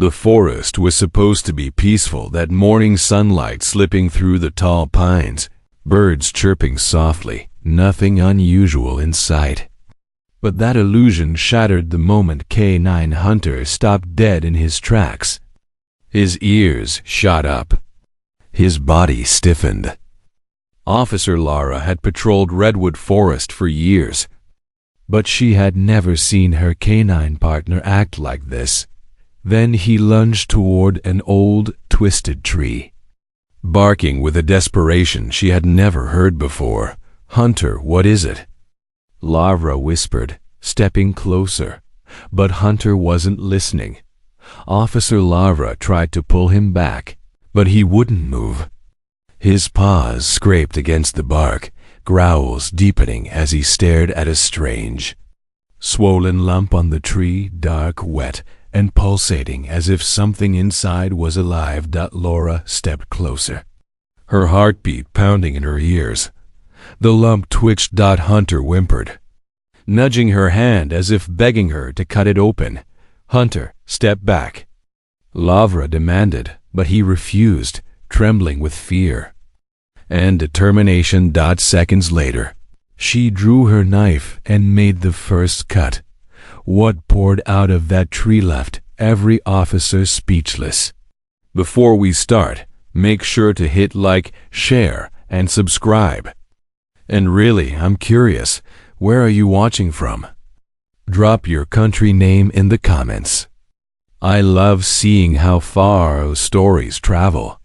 The forest was supposed to be peaceful, that morning sunlight slipping through the tall pines, birds chirping softly, nothing unusual in sight. But that illusion shattered the moment K9 Hunter stopped dead in his tracks. His ears shot up. His body stiffened. Officer Lara had patrolled Redwood Forest for years, but she had never seen her canine partner act like this. Then he lunged toward an old, twisted tree, barking with a desperation she had never heard before. "Hunter, what is it?" Lara whispered, stepping closer, but Hunter wasn't listening. Officer Lara tried to pull him back, but he wouldn't move. His paws scraped against the bark, growls deepening as he stared at a strange, swollen lump on the tree, dark, wet, and pulsating as if something inside was alive. Laura stepped closer, her heartbeat pounding in her ears. The lump twitched. Hunter whimpered, nudging her hand as if begging her to cut it open. "Hunter, step back," Lara demanded, but he refused, trembling with fear and determination. Seconds later, she drew her knife and made the first cut. What poured out of that tree left every officer speechless. Before we start, make sure to hit like, share, and subscribe. And really, I'm curious, where are you watching from? Drop your country name in the comments. I love seeing how far our stories travel.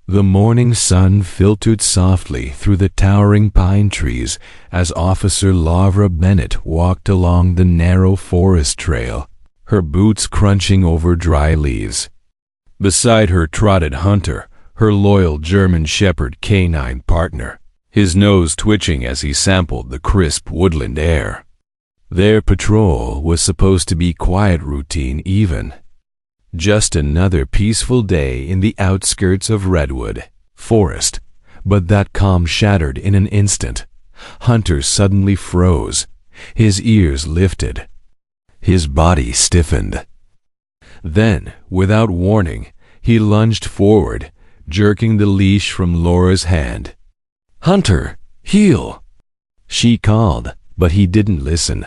The morning sun filtered softly through the towering pine trees as Officer Lara Bennett walked along the narrow forest trail, her boots crunching over dry leaves. Beside her trotted Hunter, her loyal German Shepherd canine partner, his nose twitching as he sampled the crisp woodland air. Their patrol was supposed to be quiet, routine even. Just another peaceful day in the outskirts of Redwood Forest, but that calm shattered in an instant. Hunter suddenly froze, his ears lifted, his body stiffened. Then, without warning, he lunged forward, jerking the leash from Laura's hand. "Hunter, heel!" she called, but he didn't listen.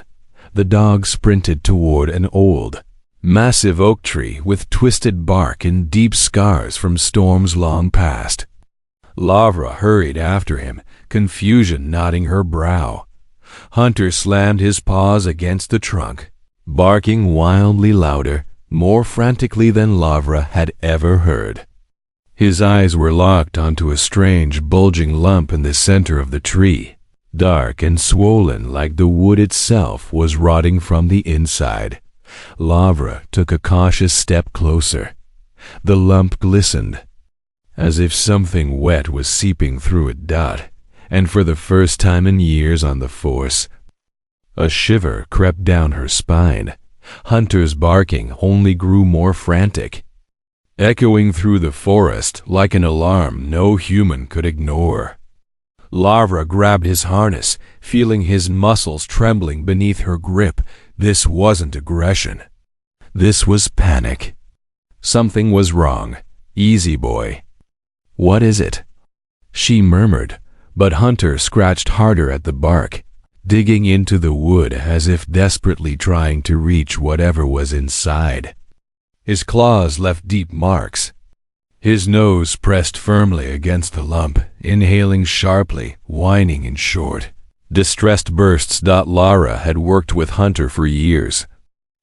The dog sprinted toward an old, massive oak tree with twisted bark and deep scars from storms long past. Lara hurried after him, confusion knotting her brow. Hunter slammed his paws against the trunk, barking wildly louder, more frantically than Lara had ever heard. His eyes were locked onto a strange, bulging lump in the center of the tree, dark and swollen like the wood itself was rotting from the inside. Lara took a cautious step closer. The lump glistened, as if something wet was seeping through it. And for the first time in years on the force, a shiver crept down her spine. Hunter's barking only grew more frantic, echoing through the forest like an alarm no human could ignore. Lara grabbed his harness, feeling his muscles trembling beneath her grip. This wasn't aggression. This was panic. Something was wrong. "Easy, boy." "What is it?" she murmured, but Hunter scratched harder at the bark, digging into the wood as if desperately trying to reach whatever was inside. His claws left deep marks. His nose pressed firmly against the lump, inhaling sharply, whining in short, distressed bursts. Lara had worked with Hunter for years.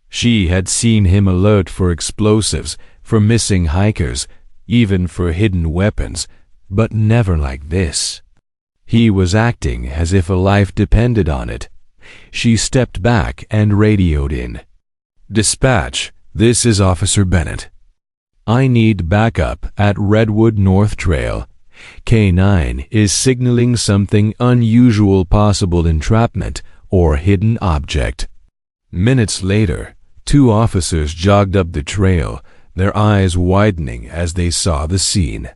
She had seen him alert for explosives, for missing hikers, even for hidden weapons, but never like this. He was acting as if a life depended on it. She stepped back and radioed in. "Dispatch, this is Officer Bennett. I need backup at Redwood North Trail. K9 is signaling something unusual, possible entrapment or hidden object." Minutes later, 2 officers jogged up the trail, their eyes widening as they saw the scene.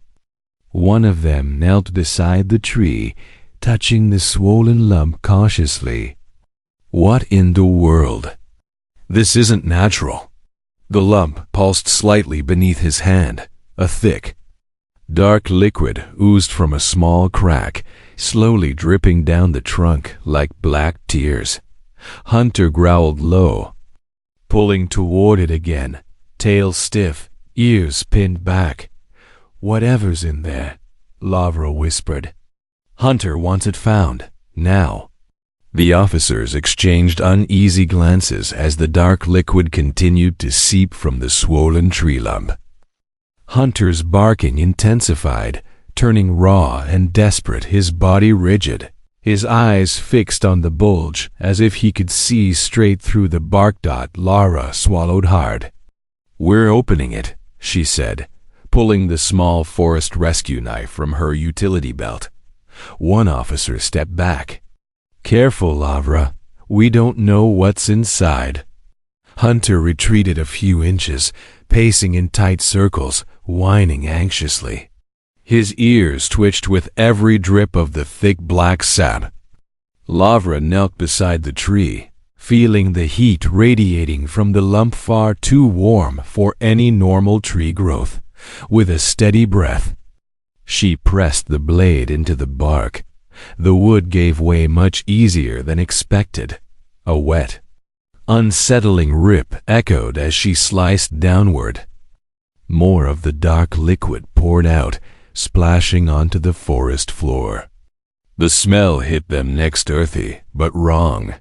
One of them knelt beside the tree, touching the swollen lump cautiously. "What in the world? This isn't natural." The lump pulsed slightly beneath his hand. A thick, dark liquid oozed from a small crack, slowly dripping down the trunk like black tears. Hunter growled low, pulling toward it again, tail stiff, ears pinned back. "Whatever's in there," Lavra whispered. Hunter wants it found, now. The officers exchanged uneasy glances as the dark liquid continued to seep from the swollen tree lump. Hunter's barking intensified, turning raw and desperate, his body rigid, his eyes fixed on the bulge as if he could see straight through the bark. Lara swallowed hard. "We're opening it," she said, pulling the small forest rescue knife from her utility belt. One officer stepped back. "Careful, Lavra. We don't know what's inside." Hunter retreated a few inches, pacing in tight circles, whining anxiously. His ears twitched with every drip of the thick black sap. Lavra knelt beside the tree, feeling the heat radiating from the lump far too warm for any normal tree growth. With a steady breath, she pressed the blade into the bark. The wood gave way much easier than expected. A wet, unsettling rip echoed as she sliced downward. More of the dark liquid poured out, splashing onto the forest floor. The smell hit them next earthy, but wrong.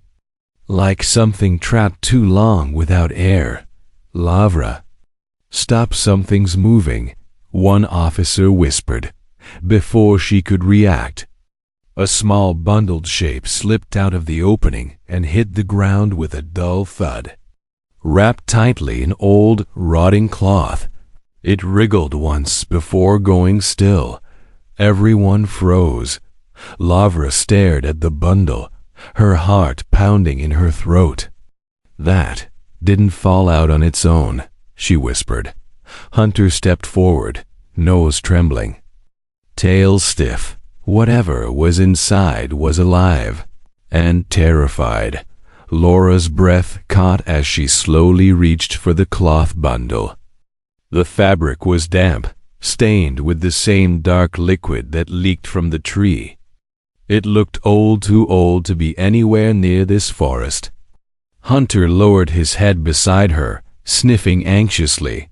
Like something trapped too long without air. "Lavra, stop, something's moving," one officer whispered. Before she could react, a small bundled shape slipped out of the opening and hit the ground with a dull thud. Wrapped tightly in old, rotting cloth, it wriggled once before going still. Everyone froze. Lavra stared at the bundle, her heart pounding in her throat. "That didn't fall out on its own," she whispered. Hunter stepped forward, nose trembling, tail stiff. Whatever was inside was alive and terrified. Laura's breath caught as she slowly reached for the cloth bundle. The fabric was damp, stained with the same dark liquid that leaked from the tree. It looked too old to be anywhere near this forest. Hunter lowered his head beside her, sniffing anxiously,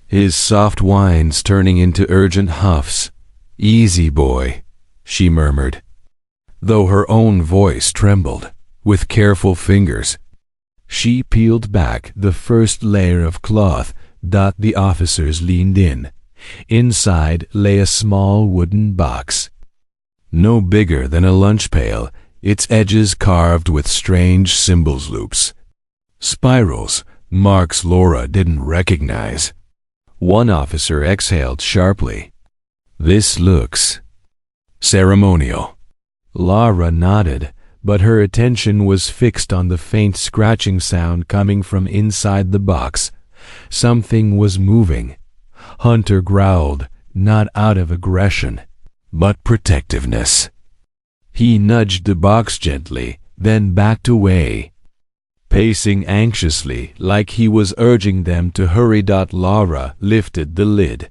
his soft whines turning into urgent huffs. "Easy, boy," she murmured, though her own voice trembled. With careful fingers, she peeled back the first layer of cloth. The officers leaned in. Inside lay a small wooden box, no bigger than a lunch pail, its edges carved with strange symbols loops. Spirals, marks Laura didn't recognize. One officer exhaled sharply. "This looks ceremonial." Lara nodded, but her attention was fixed on the faint scratching sound coming from inside the box. Something was moving. Hunter growled, not out of aggression, but protectiveness. He nudged the box gently, then backed away, pacing anxiously like he was urging them to hurry. Lara lifted the lid.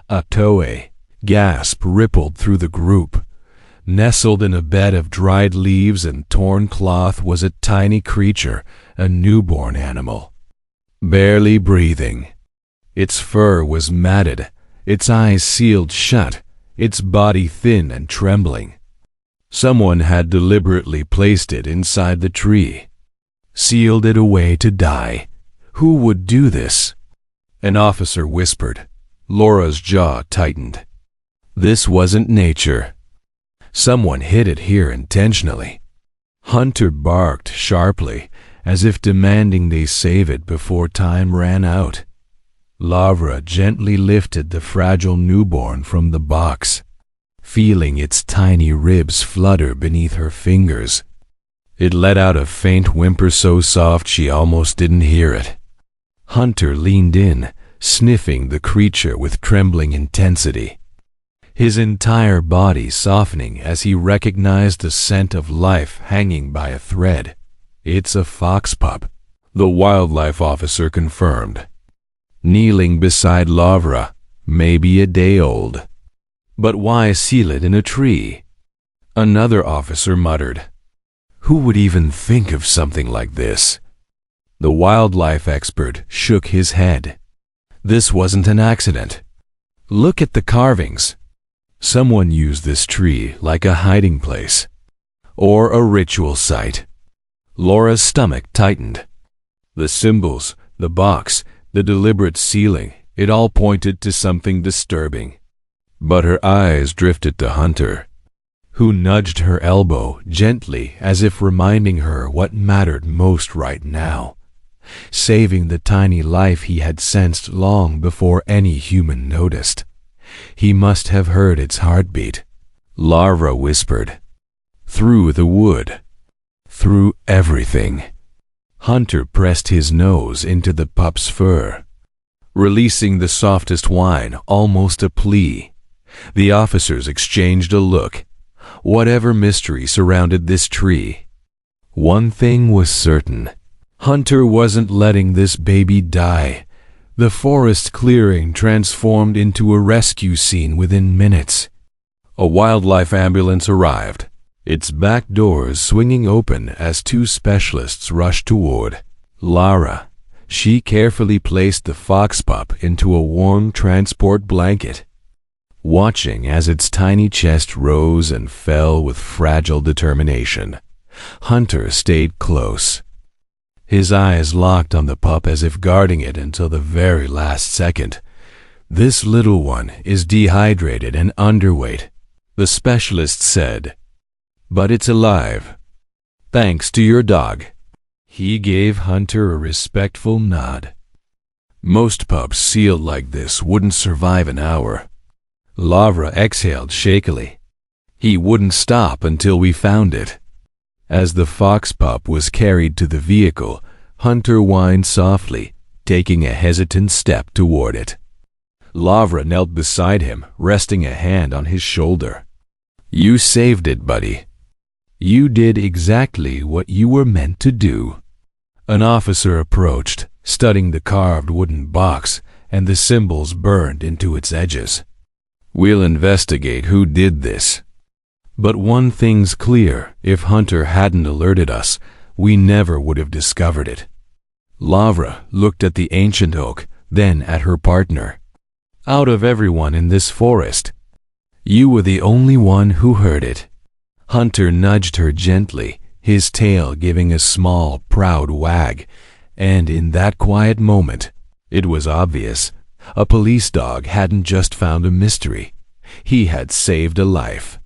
A Toei gasp rippled through the group. Nestled in a bed of dried leaves and torn cloth was a tiny creature, a newborn animal, barely breathing. Its fur was matted, its eyes sealed shut, its body thin and trembling. Someone had deliberately placed it inside the tree, sealed it away to die. Who would do this? An officer whispered. Laura's jaw tightened. This wasn't nature. Someone hid it here intentionally. Hunter barked sharply, as if demanding they save it before time ran out. Lavra gently lifted the fragile newborn from the box, feeling its tiny ribs flutter beneath her fingers. It let out a faint whimper so soft she almost didn't hear it. Hunter leaned in, sniffing the creature with trembling intensity, his entire body softening as he recognized the scent of life hanging by a thread. "It's a fox pup," the wildlife officer confirmed. kneeling beside Lavra, maybe a day old. But why seal it in a tree? Another officer muttered. Who would even think of something like this? The wildlife expert shook his head. This wasn't an accident. Look at the carvings. Someone used this tree like a hiding place, or a ritual site. Laura's stomach tightened. The symbols, the box, the deliberate sealing, it all pointed to something disturbing. But her eyes drifted to Hunter, who nudged her elbow gently as if reminding her what mattered most right now, saving the tiny life he had sensed long before any human noticed. He must have heard its heartbeat. Lavra whispered. Through the wood. Through everything. Hunter pressed his nose into the pup's fur, releasing the softest whine, almost a plea. The officers exchanged a look. Whatever mystery surrounded this tree, one thing was certain. Hunter wasn't letting this baby die. The forest clearing transformed into a rescue scene within minutes. A wildlife ambulance arrived, its back doors swinging open as two specialists rushed toward Lara. She carefully placed the fox pup into a warm transport blanket, watching as its tiny chest rose and fell with fragile determination. Hunter stayed close, his eyes locked on the pup as if guarding it until the very last second. This little one is dehydrated and underweight, the specialist said, but it's alive. Thanks to your dog. He gave Hunter a respectful nod. Most pups sealed like this wouldn't survive an hour. Lavra exhaled shakily. He wouldn't stop until we found it. As the fox pup was carried to the vehicle, Hunter whined softly, taking a hesitant step toward it. Lavra knelt beside him, resting a hand on his shoulder. You saved it, buddy. You did exactly what you were meant to do. An officer approached, studying the carved wooden box and the symbols burned into its edges. We'll investigate who did this. But one thing's clear, if Hunter hadn't alerted us, we never would have discovered it. Lavra looked at the ancient oak, then at her partner. Out of everyone in this forest, you were the only one who heard it. Hunter nudged her gently, his tail giving a small, proud wag, and in that quiet moment, it was obvious. A police dog hadn't just found a mystery. He had saved a life.